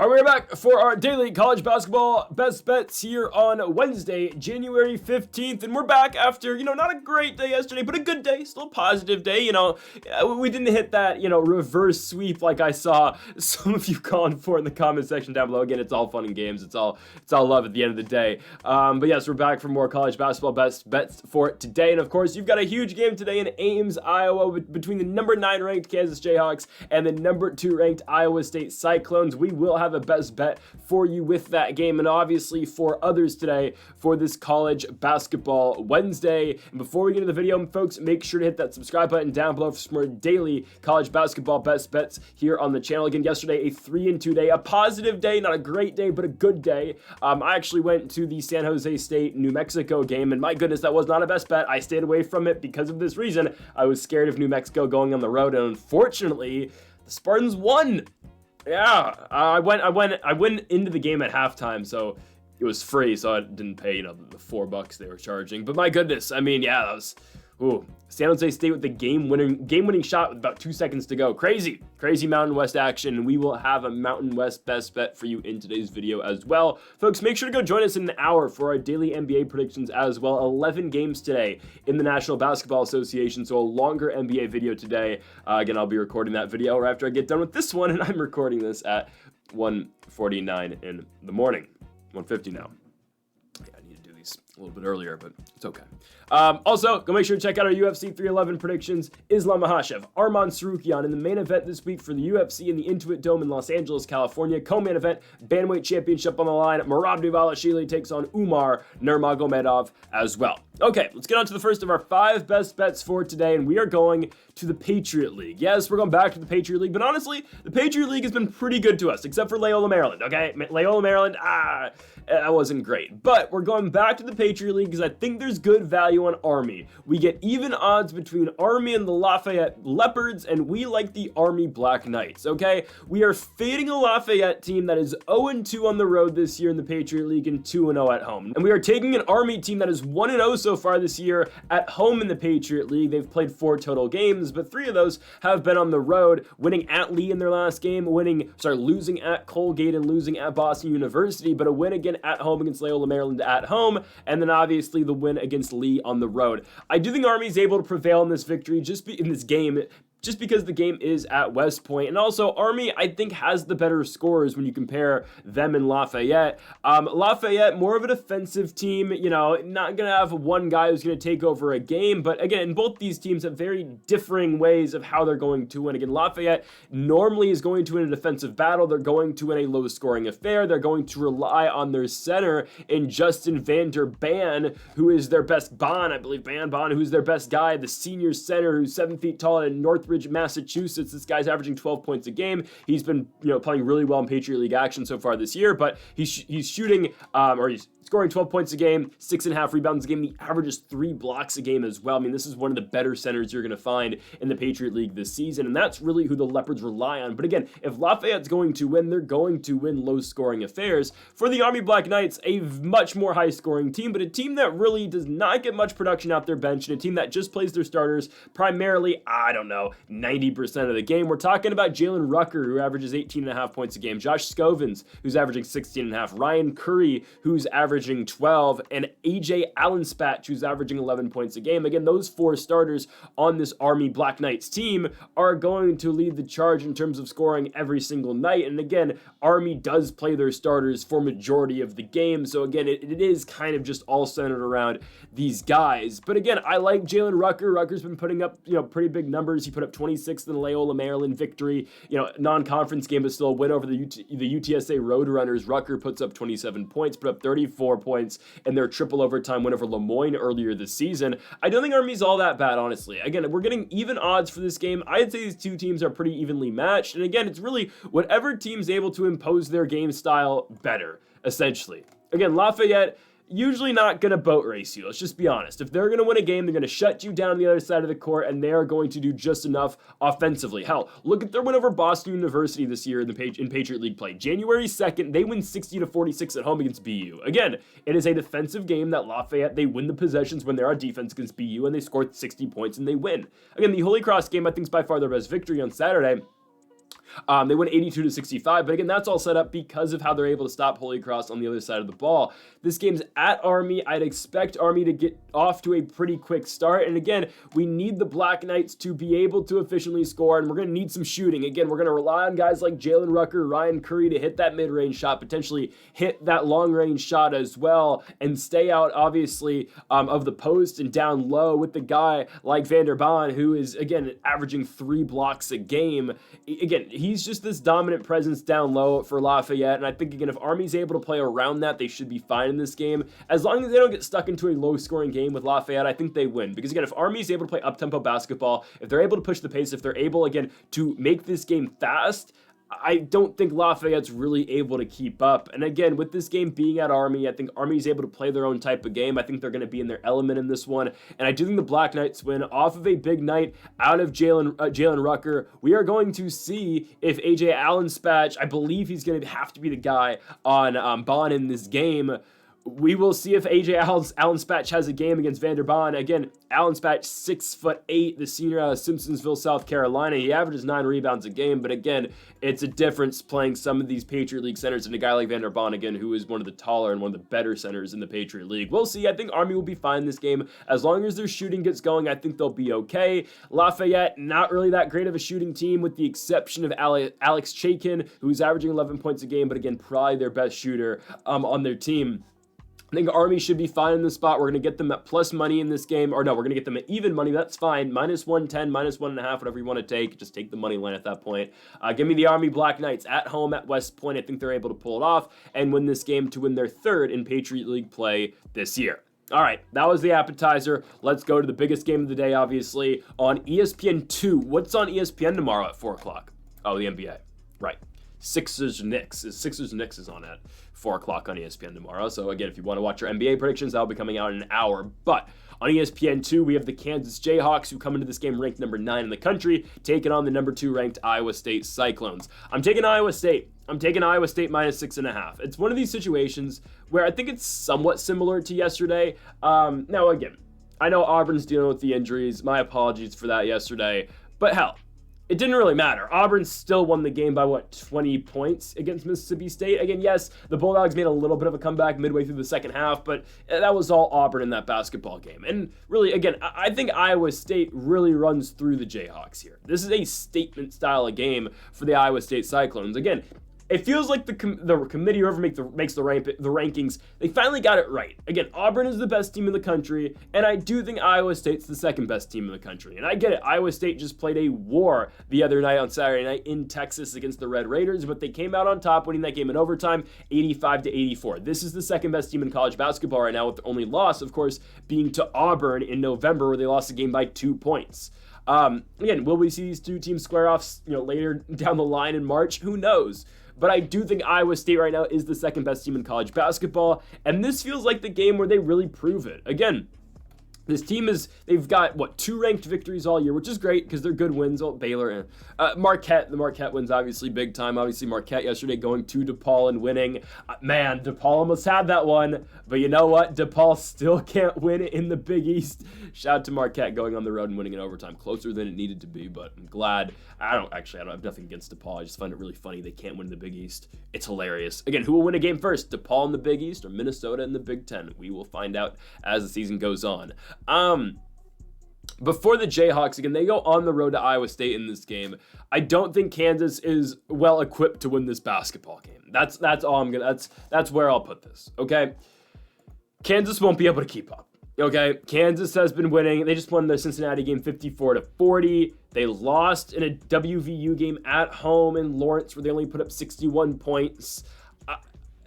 All right, we're back for our daily college basketball best bets here on Wednesday, January 15th. And we're back after, not a great day yesterday, but a good day, still a positive day. We didn't hit that, reverse sweep like I saw some of you calling for in the comment section down below. Again, it's all fun and games. It's all love at the end of the day. But yes, we're back for more college basketball best bets for today. And of course, you've got a huge game today in Ames, Iowa, between the number 9 ranked Kansas Jayhawks and the number 2 ranked Iowa State Cyclones. We will have a best bet for you with that game, and obviously for others today for this college basketball Wednesday. And before we get into the video, folks, make sure to hit that subscribe button down below for some more daily college basketball best bets here on the channel. Again, yesterday a 3-2 day, a positive day, not a great day, but a good day. I actually went to the San Jose State New Mexico game, and my goodness, that was not a best bet. I stayed away from it because of this reason. I was scared of New Mexico going on the road, and unfortunately, the Spartans won. Yeah, I went into the game at halftime, so it was free, so I didn't pay, the $4 they were charging. But my goodness, that was, San Jose State with the game-winning shot with about 2 seconds to go. Crazy Mountain West action, and we will have a Mountain West best bet for you in today's video as well. Folks, make sure to go join us in an hour for our daily NBA predictions as well. 11 games today in the National Basketball Association, so a longer NBA video today. Again, I'll be recording that video right after I get done with this one, and I'm recording this at 1:49 in the morning. 1:50 now. A little bit earlier, but it's okay. Also, go make sure to check out our UFC 311 predictions. Islam Makhachev, Arman Sarukian in the main event this week for the UFC in the Intuit Dome in Los Angeles, California. Co-main event, Bantamweight Championship on the line. Merab Dvalishvili takes on Umar Nurmagomedov as well. Okay, let's get on to the first of our 5 best bets for today, and we are going to the Patriot League. Yes, we're going back to the Patriot League, but honestly, the Patriot League has been pretty good to us, except for Loyola Maryland, okay? Loyola Maryland, that wasn't great. But we're going back to the Patriot League because I think there's good value on Army. We get even odds between Army and the Lafayette Leopards, and we like the Army Black Knights, okay? We are fading a Lafayette team that is 0-2 on the road this year in the Patriot League and 2-0 at home. And we are taking an Army team that is 1-0 so far this year at home in the Patriot League. They've played 4 total games, but 3 of those have been on the road, winning at Lee in their last game, losing at Colgate and losing at Boston University, but a win again at home against Loyola Maryland at home, and then obviously the win against Lee on the road. I do think Army's able to prevail in this victory, in this game, just because the game is at West Point. And also, Army, I think, has the better scores when you compare them and Lafayette. Lafayette, more of a defensive team, not going to have one guy who's going to take over a game. But again, both these teams have very differing ways of how they're going to win. Again, Lafayette normally is going to win a defensive battle. They're going to win a low-scoring affair. They're going to rely on their center in Justin Vander Ban, who is their best Ban, who's their best guy, the senior center who's 7 feet tall in Northridge, Massachusetts. This guy's averaging 12 points a game. He's been, playing really well in Patriot League action so far this year, but he's shooting, he's scoring 12 points a game, 6.5 rebounds a game. He averages 3 blocks a game as well. This is one of the better centers you're going to find in the Patriot League this season, and that's really who the Leopards rely on. But again, if Lafayette's going to win, they're going to win low-scoring affairs. For the Army Black Knights, a much more high-scoring team, but a team that really does not get much production out their bench, and a team that just plays their starters primarily, 90% of the game. We're talking about Jalen Rucker, who averages 18.5 points a game, Josh Scovins, who's averaging 16.5, Ryan Curry, who's averaging 12, and AJ Allenspatch, who's averaging 11 points a game. Again, those 4 starters on this Army Black Knights team are going to lead the charge in terms of scoring every single night. And again, Army does play their starters for majority of the game. So again, it is kind of just all centered around these guys. But again, I like Jalen Rucker. Rucker's been putting up, pretty big numbers. He put up 26 in the Loyola Maryland victory. Non-conference game, but still a win over the UTSA Roadrunners. Rucker puts up 27 points, put up 34 points in their triple overtime win over Lemoyne earlier this season. I don't think Army's all that bad, honestly. Again, we're getting even odds for this game. I'd say these 2 teams are pretty evenly matched. And again, it's really whatever team's able to impose their game style better, essentially. Again, Lafayette, usually not going to boat race you. Let's just be honest. If they're going to win a game, they're going to shut you down on the other side of the court, and they are going to do just enough offensively. Hell, look at their win over Boston University this year in Patriot League play. January 2nd, they win 60-46 at home against BU. Again, it is a defensive game that Lafayette, they win the possessions when they're on defense against BU, and they score 60 points and they win. Again, the Holy Cross game, I think, is by far their best victory on Saturday. They went 82-65, but again, that's all set up because of how they're able to stop Holy Cross on the other side of the ball. This game's at Army. I'd expect Army to get off to a pretty quick start, and again, we need the Black Knights to be able to efficiently score, and we're going to need some shooting. Again, we're going to rely on guys like Jalen Rucker, Ryan Curry to hit that mid-range shot, potentially hit that long-range shot as well, and stay out, obviously, of the post and down low with the guy like Vander Baan, who is, again, averaging 3 blocks a game. Again, he's just this dominant presence down low for Lafayette, and I think, again, if Army's able to play around that, they should be fine in this game. As long as they don't get stuck into a low-scoring game with Lafayette, I think they win. Because, again, if Army's able to play up-tempo basketball, if they're able to push the pace, if they're able, again, to make this game fast, I don't think Lafayette's really able to keep up. And again, with this game being at Army, I think Army's able to play their own type of game. I think they're going to be in their element in this one. And I do think the Black Knights win off of a big night out of Jalen Rucker. We are going to see if AJ Allenspatch, I believe he's going to have to be the guy on Bond in this game. We will see if AJ Allenspatch has a game against Vander Baan. Again, Allenspatch, 6'8", the senior out of Simpsonville, South Carolina. He averages 9 rebounds a game, but again, it's a difference playing some of these Patriot League centers and a guy like Vander Baan, again, who is one of the taller and one of the better centers in the Patriot League. We'll see. I think Army will be fine in this game. As long as their shooting gets going, I think they'll be okay. Lafayette, not really that great of a shooting team, with the exception of Alex Chaikin, who's averaging 11 points a game, but again, probably their best shooter on their team. I think Army should be fine in this spot. We're going to get them at plus money in this game. Or no, we're going to get them at even money. That's fine. Minus 110, minus 1.5, whatever you want to take. Just take the money line at that point. Give me the Army Black Knights at home at West Point. I think they're able to pull it off and win this game to win their 3rd in Patriot League play this year. All right, that was the appetizer. Let's go to the biggest game of the day, obviously, on ESPN2. What's on ESPN tomorrow at 4 o'clock? Oh, the NBA. Right. Sixers-Knicks is on at 4 o'clock on ESPN tomorrow. So again, if you want to watch your NBA predictions, that'll be coming out in an hour. But on ESPN2, we have the Kansas Jayhawks, who come into this game ranked number 9 in the country, taking on the number 2 ranked Iowa State Cyclones. I'm taking Iowa State minus 6.5. It's one of these situations where I think it's somewhat similar to yesterday. Now again, I know Auburn's dealing with the injuries. My apologies for that yesterday. But hell, it didn't really matter. Auburn still won the game by, 20 points against Mississippi State. Again, yes, the Bulldogs made a little bit of a comeback midway through the second half, but that was all Auburn in that basketball game. And really, again, I think Iowa State really runs through the Jayhawks here. This is a statement style of game for the Iowa State Cyclones. Again, it feels like the committee, whoever makes the rankings, they finally got it right. Again, Auburn is the best team in the country, and I do think Iowa State's the second best team in the country. And I get it. Iowa State just played a war the other night on Saturday night in Texas against the Red Raiders, but they came out on top, winning that game in overtime, 85-84. This is the second best team in college basketball right now, with the only loss, of course, being to Auburn in November, where they lost the game by 2 points. Again, will we see these two teams square off, later down the line in March? Who knows? But I do think Iowa State right now is the second best team in college basketball, and this feels like the game where they really prove it. Again, this team they've got, 2 ranked victories all year, which is great because they're good wins. Oh, Baylor, Marquette, the Marquette wins obviously big time. Obviously Marquette yesterday going to DePaul and winning. Man, DePaul almost had that one, but you know what? DePaul still can't win it in the Big East. Shout out to Marquette going on the road and winning in overtime. Closer than it needed to be, but I'm glad. I don't have nothing against DePaul. I just find it really funny they can't win the Big East. It's hilarious. Again, who will win a game first? DePaul in the Big East or Minnesota in the Big Ten? We will find out as the season goes on. Before the Jayhawks, again, they go on the road to Iowa State in this game. I don't think Kansas is well equipped to win this basketball game. That's all that's where I'll put this. Okay. Kansas won't be able to keep up. Okay. Kansas has been winning. They just won the Cincinnati game 54-40. They lost in a WVU game at home in Lawrence, where they only put up 61 points.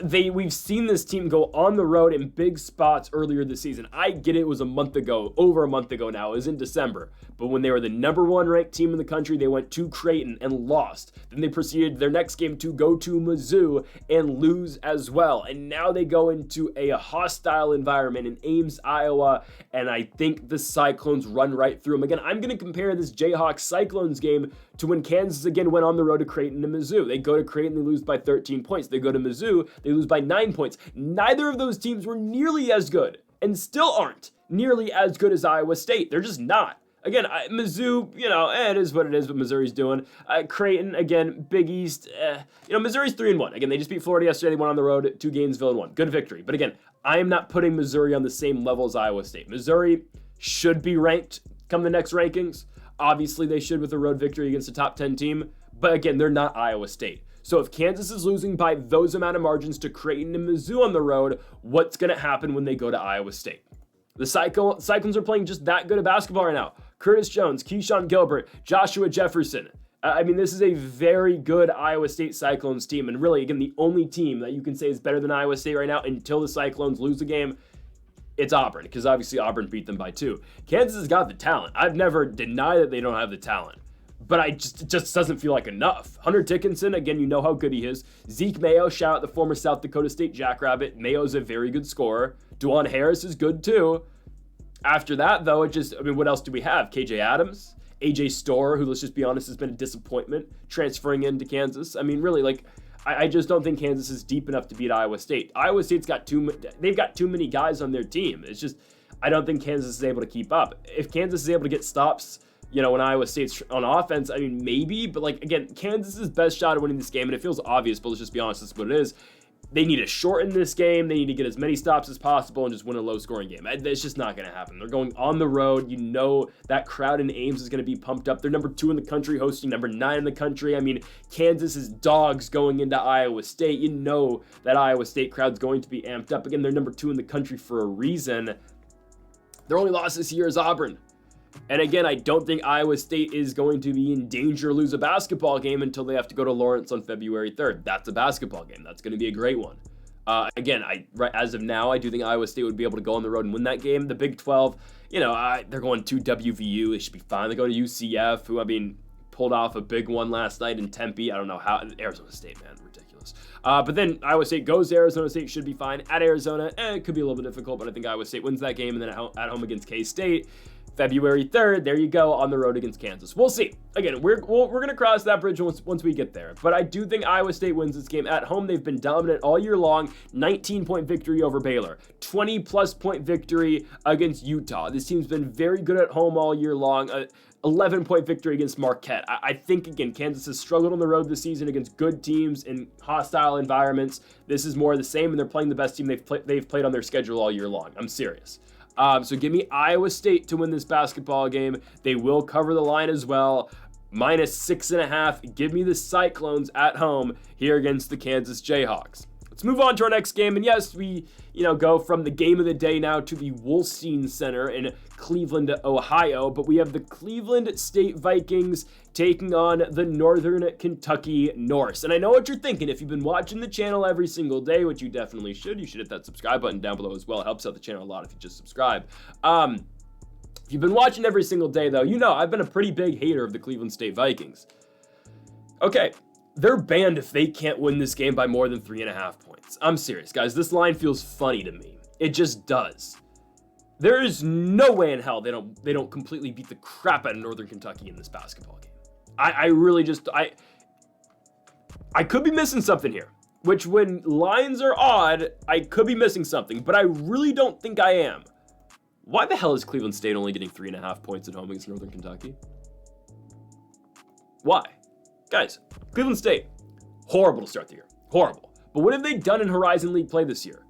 We've seen this team go on the road in big spots earlier this season. I get it was a month ago, over a month ago now. It was in December. But when they were the number 1 ranked team in the country, they went to Creighton and lost. Then they proceeded their next game to go to Mizzou and lose as well. And now they go into a hostile environment in Ames, Iowa, and I think the Cyclones run right through them. Again, I'm going to compare this Jayhawks Cyclones game to when Kansas again went on the road to Creighton and Mizzou. They go to Creighton, they lose by 13 points. They go to Mizzou, they lose by 9 points. Neither of those teams were nearly as good, and still aren't nearly as good as Iowa State. They're just not. Again, Mizzou, it is what it is, what Missouri's doing. Creighton, again, Big East, Missouri's 3-1. Again, they just beat Florida yesterday. They went on the road to Gainesville and won. Good victory. But again, I am not putting Missouri on the same level as Iowa State. Missouri should be ranked come the next rankings. Obviously, they should with a road victory against a top 10 team. But again, they're not Iowa State. So if Kansas is losing by those amount of margins to Creighton and Mizzou on the road, what's going to happen when they go to Iowa State? The Cyclones are playing just that good of basketball right now. Curtis Jones, Keyshawn Gilbert, Joshua Jefferson. This is a very good Iowa State Cyclones team. And really, again, the only team that you can say is better than Iowa State right now until the Cyclones lose a game, it's Auburn, because obviously Auburn beat them by 2. Kansas has got the talent. I've never denied that they don't have the talent. But it just doesn't feel like enough. Hunter Dickinson, again, you know how good he is. Zeke Mayo, shout out the former South Dakota State Jackrabbit. Mayo's a very good scorer. Dwan Harris is good too. After that, though, what else do we have? KJ Adams, AJ Storr, who, let's just be honest, has been a disappointment transferring into Kansas. Really, I just don't think Kansas is deep enough to beat Iowa State. Iowa State's they've got too many guys on their team. It's just, I don't think Kansas is able to keep up. If Kansas is able to get stops, when Iowa State's on offense, maybe, but again, Kansas's best shot at winning this game, and it feels obvious, but let's just be honest, this is what it is. They need to shorten this game. They need to get as many stops as possible and just win a low-scoring game. It's just not going to happen. They're going on the road. That crowd in Ames is going to be pumped up. They're number 2 in the country, hosting number 9 in the country. Kansas is dogs going into Iowa State. That Iowa State crowd's going to be amped up. Again, they're number 2 in the country for a reason. Their only loss this year is Auburn. And again, I don't think Iowa State is going to be in danger to lose a basketball game until they have to go to Lawrence on February 3rd. That's a basketball game. That's going to be a great one. Again, as of now, I do think Iowa State would be able to go on the road and win that game. The Big 12, they're going to WVU. They should be fine. They go to UCF, who, pulled off a big one last night in Tempe. I don't know how. Arizona State, man, ridiculous. But then Iowa State goes to Arizona State, should be fine. At Arizona, it could be a little bit difficult, but I think Iowa State wins that game. And then at home against K-State, February 3rd, there you go, on the road against Kansas. We'll see. Again, we're going to cross that bridge once we get there. But I do think Iowa State wins this game. At home, they've been dominant all year long. 19-point victory over Baylor. 20-plus point victory against Utah. This team's been very good at home all year long. 11-point victory against Marquette. I think, again, Kansas has struggled on the road this season against good teams in hostile environments. This is more of the same, and they're playing the best team they've played on their schedule all year long. I'm serious. So give me Iowa State to win this basketball game. They will cover the line as well. -6.5. Give me the Cyclones at home here against the Kansas Jayhawks. Let's move on to our next game. And yes, we, go from the game of the day now to the Wolstein Center in Cleveland, Ohio. But we have the Cleveland State Vikings taking on the Northern Kentucky Norse. And I know what you're thinking. If you've been watching the channel every single day, which you definitely should, you should hit that subscribe button down below as well. It helps out the channel a lot if you just subscribe. If you've been watching every single day, though, I've been a pretty big hater of the Cleveland State Vikings. Okay. They're banned if they can't win this game by more than 3.5 points. I'm serious, guys. This line feels funny to me. It just does. There is no way in hell they don't completely beat the crap out of Northern Kentucky in this basketball game. I could be missing something here. Which, when lines are odd, I could be missing something, but I really don't think I am. Why the hell is Cleveland State only getting 3.5 points at home against Northern Kentucky? Why? Guys, Cleveland State, horrible to start the year. Horrible. But what have they done in Horizon League play this year?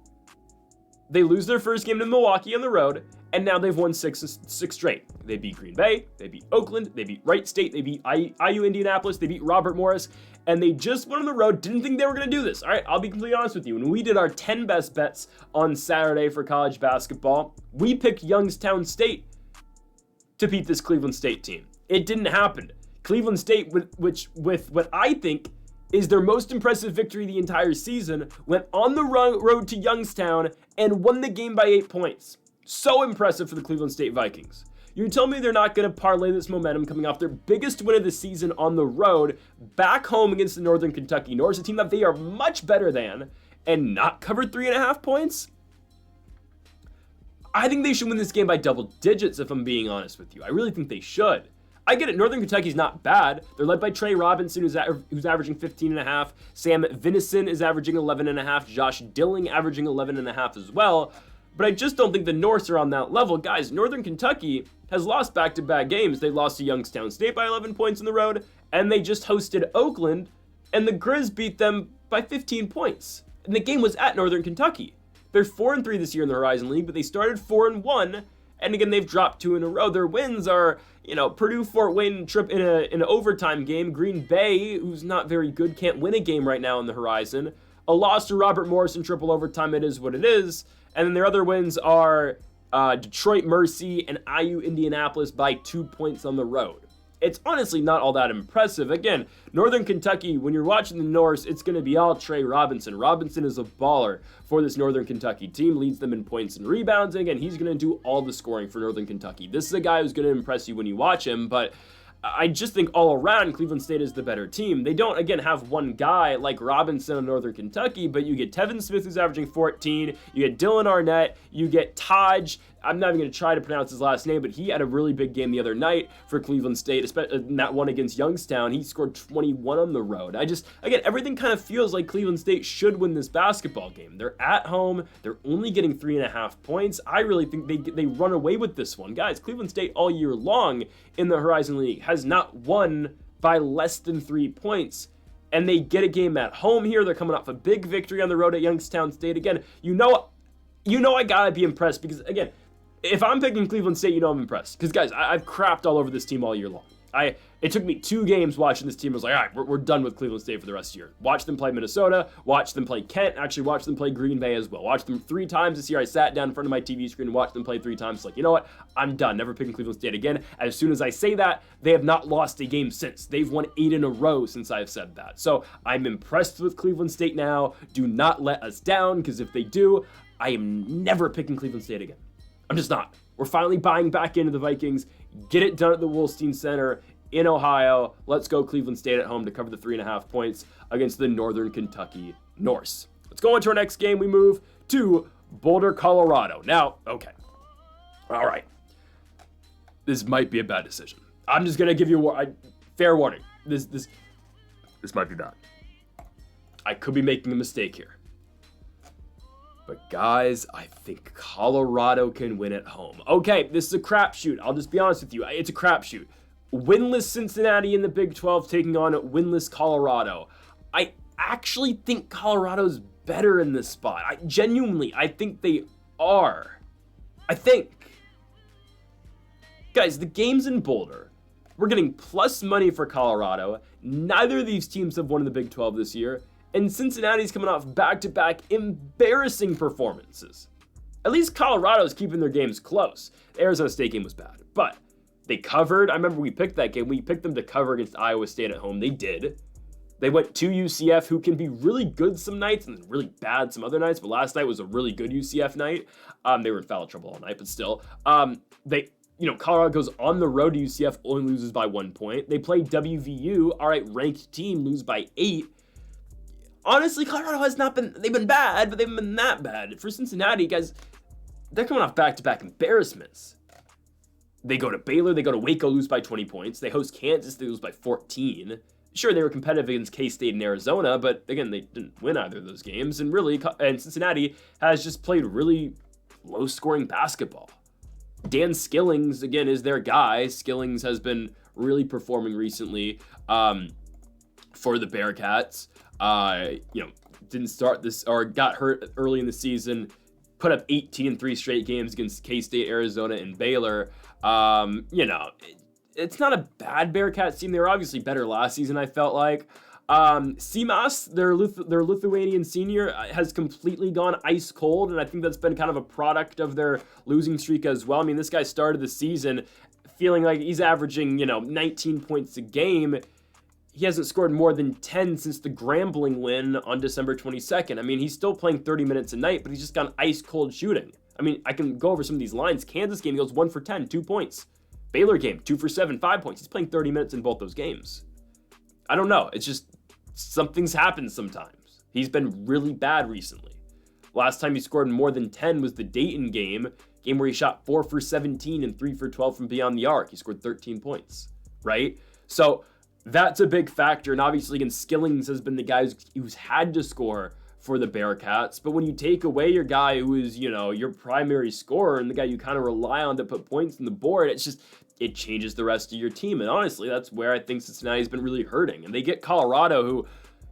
They lose their first game to Milwaukee on the road, and now they've won six straight. They beat Green Bay, they beat Oakland, they beat Wright State, they beat IU Indianapolis, they beat Robert Morris, and they just went on the road. Didn't think they were going to do this. All right, I'll be completely honest with you. When we did our 10 best bets on Saturday for college basketball, we picked Youngstown State to beat this Cleveland State team. It didn't happen. Cleveland State, with what I think is their most impressive victory the entire season, went on the road to Youngstown and won the game by 8 points. So impressive for the Cleveland State Vikings. You tell me they're not going to parlay this momentum coming off their biggest win of the season on the road, back home against the Northern Kentucky Norse, a team that they are much better than, and not cover 3.5 points? I think they should win this game by double digits, if I'm being honest with you. I really think they should. I get it. Northern Kentucky's not bad. They're led by Trey Robinson, who's averaging 15.5. Sam Vinison is averaging 11.5. Josh Dilling averaging 11.5 as well. but I just don't think the Norse are on that level. Guys, Northern Kentucky has lost back-to-back games. They lost to Youngstown State by 11 points on the road, and they just hosted Oakland, and the Grizz beat them by 15 points. And the game was at Northern Kentucky. They're 4-3 this year in the Horizon League, but they started 4-1, and again, they've dropped 2 in a row. Their wins are, Purdue-Fort Wayne trip in an overtime game. Green Bay, who's not very good, can't win a game right now in the Horizon. A loss to Robert Morris in triple overtime, it is what it is. And then their other wins are Detroit Mercy and IU Indianapolis by 2 points on the road. It's honestly not all that impressive. Again, Northern Kentucky, when you're watching the Norse, it's going to be all Trey Robinson. Robinson is a baller for this Northern Kentucky team, leads them in points and rebounds, and again, he's going to do all the scoring for Northern Kentucky. This is a guy who's going to impress you when you watch him, but I just think all around, Cleveland State is the better team. They don't, again, have one guy like Robinson in Northern Kentucky, but you get Tevin Smith, who's averaging 14, you get Dylan Arnett, you get Taj. I'm not even going to try to pronounce his last name, but he had a really big game the other night for Cleveland State, especially in that one against Youngstown. He scored 21 on the road. Again, everything kind of feels like Cleveland State should win this basketball game. They're at home. They're only getting 3.5 points. I really think they run away with this one. Guys, Cleveland State all year long in the Horizon League has not won by less than 3 points. And they get a game at home here. They're coming off a big victory on the road at Youngstown State. Again, I gotta be impressed because, again, if I'm picking Cleveland State, I'm impressed. Because, guys, I've crapped all over this team all year long. It took me 2 games watching this team. I was like, all right, we're done with Cleveland State for the rest of the year. Watch them play Minnesota. Watch them play Kent. Actually, watch them play Green Bay as well. Watch them 3 times this year. I sat down in front of my TV screen and watched them play 3 times. Like, you know what? I'm done. Never picking Cleveland State again. As soon as I say that, they have not lost a game since. They've won 8 in a row since I've said that. So I'm impressed with Cleveland State now. Do not let us down, because if they do, I am never picking Cleveland State again. I'm just not. We're finally buying back into the Vikings. Get it done at the Wolstein Center in Ohio. Let's go Cleveland State at home to cover the 3.5 points against the Northern Kentucky Norse. Let's go into our next game. We move to Boulder, Colorado. Now, okay. All right. This might be a bad decision. I'm just going to give you a fair warning. This might be bad. I could be making a mistake here. But guys, I think Colorado can win at home. Okay, this is a crapshoot. I'll just be honest with you. It's a crapshoot. Winless Cincinnati in the Big 12 taking on winless Colorado. I actually think Colorado's better in this spot. I think they are. I think. Guys, the game's in Boulder. We're getting plus money for Colorado. Neither of these teams have won in the Big 12 this year. And Cincinnati's coming off back-to-back embarrassing performances. At least Colorado's keeping their games close. The Arizona State game was bad, but they covered. I remember we picked that game. We picked them to cover against Iowa State at home. They did. They went to UCF, who can be really good some nights and really bad some other nights, but last night was a really good UCF night. They were in foul trouble all night, but still. Colorado goes on the road to UCF, only loses by 1 point. They play WVU, all right, ranked team, lose by 8. Honestly, Colorado has not been, they've been bad, but they haven't been that bad. For Cincinnati, guys, they're coming off back-to-back embarrassments. They go to Baylor, they go to Waco, lose by 20 points. They host Kansas, they lose by 14. Sure, they were competitive against K-State and Arizona, but again, they didn't win either of those games. And Cincinnati has just played really low-scoring basketball. Dan Skillings, again, is their guy. Skillings has been really performing recently for the Bearcats. Didn't start this or got hurt early in the season, put up 18 in 3 straight games against K-State, Arizona, and Baylor. It's not a bad Bearcats team. They were obviously better last season, I felt like. Simas, their Lithuanian senior, has completely gone ice cold, and I think that's been kind of a product of their losing streak as well. I mean, this guy started the season feeling like he's averaging, 19 points a game. He hasn't scored more than 10 since the Grambling win on December 22nd. I mean, he's still playing 30 minutes a night, but he's just gone ice cold shooting. I mean, I can go over some of these lines. Kansas game, he goes 1 for 10, 2 points. Baylor game, 2 for 7, 5 points. He's playing 30 minutes in both those games. I don't know. It's just something's happened sometimes. He's been really bad recently. Last time he scored more than 10 was the Dayton game where he shot 4 for 17 and 3 for 12 from beyond the arc. He scored 13 points, right? So that's a big factor. And obviously, again, Skillings has been the guy who's had to score for the Bearcats. But when you take away your guy who is, your primary scorer and the guy you kind of rely on to put points on the board, it changes the rest of your team. And honestly, that's where I think Cincinnati's been really hurting. And they get Colorado, who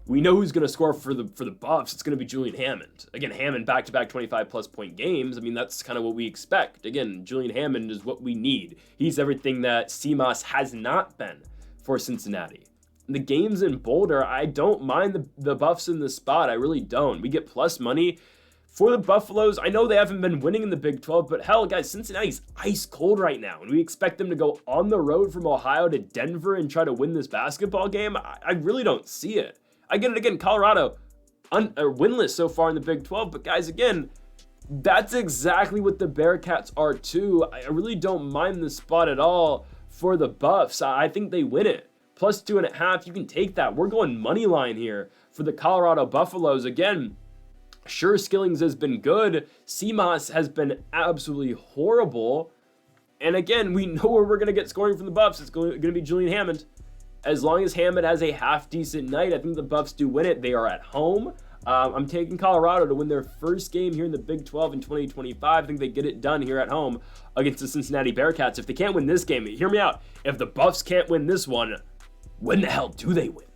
we know who's going to score for the Buffs. It's going to be Julian Hammond. Again, Hammond back-to-back 25-plus point games. I mean, that's kind of what we expect. Again, Julian Hammond is what we need. He's everything that Simas has not been for Cincinnati. The games in Boulder, I don't mind the Buffs in the spot. I really don't. We get plus money for the Buffaloes. I know they haven't been winning in the Big 12, but hell, guys, Cincinnati's ice cold right now, and we expect them to go on the road from Ohio to Denver and try to win this basketball game. I really don't see it. I get it again, Colorado winless so far in the Big 12, but guys, again, that's exactly what the Bearcats are too. I really don't mind the spot at all for the Buffs. I think they win it. Plus 2.5, you can take that. We're going money line here for the Colorado Buffaloes. Again, sure, Skillings has been good. Simas has been absolutely horrible. And again, we know where we're going to get scoring from the Buffs. It's going to be Julian Hammond. As long as Hammond has a half-decent night, I think the Buffs do win it. They are at home. I'm taking Colorado to win their first game here in the Big 12 in 2025. I think they get it done here at home against the Cincinnati Bearcats. If they can't win this game, hear me out. If the Buffs can't win this one, when the hell do they win?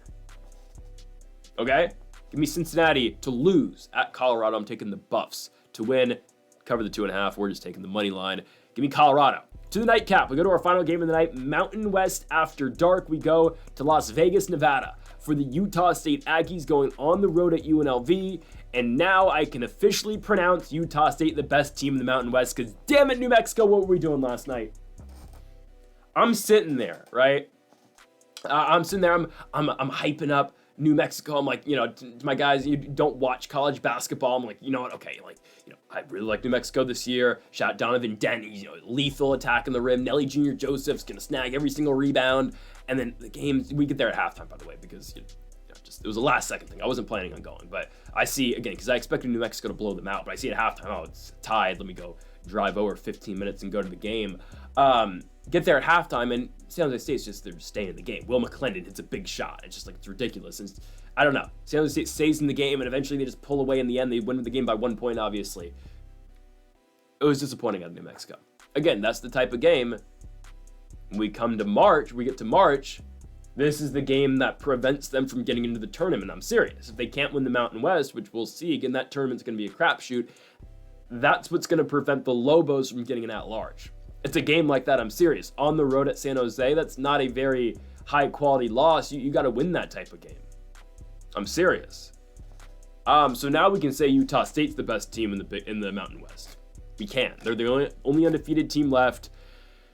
Okay? Give me Cincinnati to lose at Colorado. I'm taking the Buffs to win. Cover the 2.5. We're just taking the money line. Give me Colorado. To the nightcap, we go to our final game of the night, Mountain West After Dark. We go to Las Vegas, Nevada for the Utah State Aggies going on the road at UNLV. And now I can officially pronounce Utah State the best team in the Mountain West, because damn it, New Mexico, what were we doing last night? I'm sitting there, right? I'm sitting there, I'm hyping up New Mexico. I'm like, to my guys, you don't watch college basketball. I'm like, you know what? Okay, I really like New Mexico this year. Shout out Donovan Dent, he's lethal attacking the rim. Nelly Jr. Joseph's gonna snag every single rebound. And then the game, we get there at halftime, by the way, because it was a last second thing. I wasn't planning on going, but I see again because I expected New Mexico to blow them out, but I see at halftime, oh, it's tied. Let me go drive over 15 minutes and go to the game. Get there at halftime, and San Jose State's they're staying in the game. Will McClendon hits a big shot. It's it's ridiculous. And I don't know. San Jose State stays in the game, and eventually they just pull away in the end. They win the game by 1 point, obviously. It was disappointing out of New Mexico. Again, that's the type of game. When we get to March, this is the game that prevents them from getting into the tournament. I'm serious. If they can't win the Mountain West, which we'll see, again, that tournament's going to be a crapshoot. That's what's going to prevent the Lobos from getting an at-large. It's a game like that, I'm serious. On the road at San Jose, that's not a very high-quality loss. You got to win that type of game. I'm serious. So now we can say Utah State's the best team in the Mountain West. We can. They're the only undefeated team left.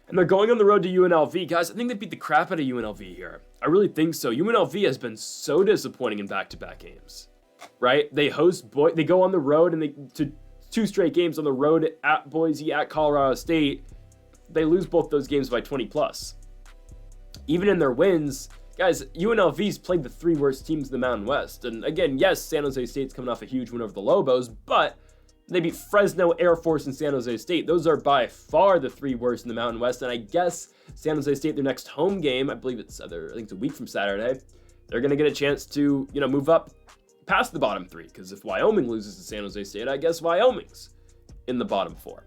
And they're going on the road to UNLV. Guys, I think they beat the crap out of UNLV here. I really think so. UNLV has been so disappointing in back-to-back games. Right? They go on the road and to 2 straight games on the road at Boise, at Colorado State. They lose both those games by 20 plus. Even in their wins, guys, UNLV's played the 3 worst teams in the Mountain West. And again, yes, San Jose State's coming off a huge win over the Lobos, but they beat Fresno, Air Force, and San Jose State. Those are by far the 3 worst in the Mountain West. And I guess San Jose State, their next home game, I believe it's a week from Saturday, they're going to get a chance to, move up past the bottom 3. Because if Wyoming loses to San Jose State, I guess Wyoming's in the bottom 4.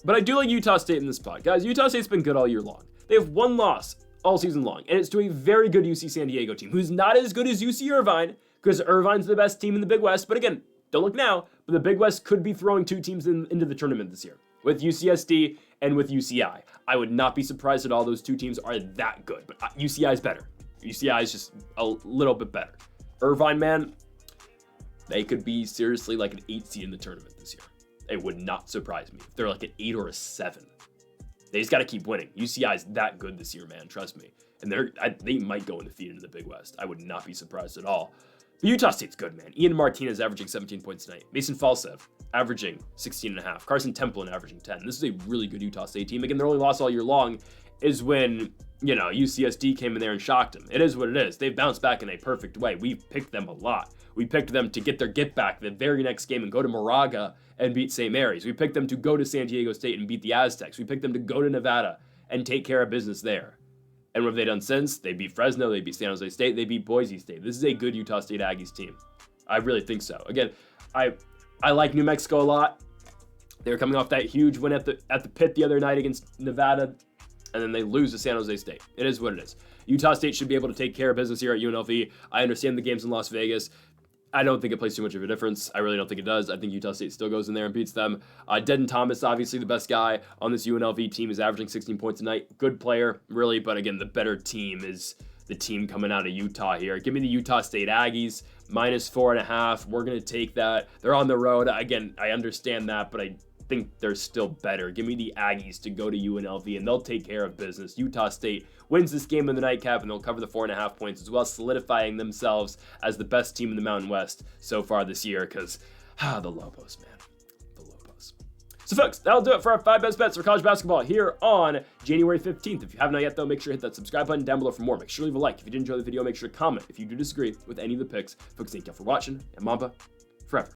But I do like Utah State in this spot. Guys, Utah State's been good all year long. They have 1 loss all season long, and it's to a very good UC San Diego team, who's not as good as UC Irvine, because Irvine's the best team in the Big West. But again, don't look now, but the Big West could be throwing 2 teams into the tournament this year, with UCSD and with UCI. I would not be surprised at all those 2 teams are that good, but UCI is better. UCI is just a little bit better. Irvine, man, they could be seriously like an 8 seed in the tournament this year. It would not surprise me if they're like an 8 or a 7. They just got to keep winning. UCI is that good this year, man. Trust me. And they might go undefeated in the Big West. I would not be surprised at all. But Utah State's good, man. Ian Martinez averaging 17 points tonight. Mason Falsev averaging 16.5. Carson Templin averaging 10. This is a really good Utah State team. Again, their only loss all year long is when, UCSD came in there and shocked them. It is what it is. They've bounced back in a perfect way. We've picked them a lot. We picked them to get their get back the very next game and go to Moraga and beat St. Mary's. We picked them to go to San Diego State and beat the Aztecs. We picked them to go to Nevada and take care of business there. And what have they done since? They beat Fresno, they beat San Jose State, they beat Boise State. This is a good Utah State Aggies team. I really think so. Again, I like New Mexico a lot. They were coming off that huge win at the pit the other night against Nevada, and then they lose to San Jose State. It is what it is. Utah State should be able to take care of business here at UNLV. I understand the game's in Las Vegas. I don't think it plays too much of a difference. I really don't think it does. I think Utah State still goes in there and beats them. Dedon Thomas, obviously the best guy on this UNLV team, is averaging 16 points a night. Good player, really, but again, the better team is the team coming out of Utah here. Give me the Utah State Aggies, -4.5. We're going to take that. They're on the road. Again, I understand that, but I think they're still better. Give me the Aggies to go to UNLV, and they'll take care of business. Utah State wins this game in the nightcap, and they'll cover the 4.5 points as well, solidifying themselves as the best team in the Mountain West so far this year, because, the Lobos, man. The Lobos. So, folks, that'll do it for our 5 best bets for college basketball here on January 15th. If you haven't yet, though, make sure to hit that subscribe button down below for more. Make sure to leave a like. If you did enjoy the video, make sure to comment if you do disagree with any of the picks. Folks, thank you all for watching, and Mamba forever.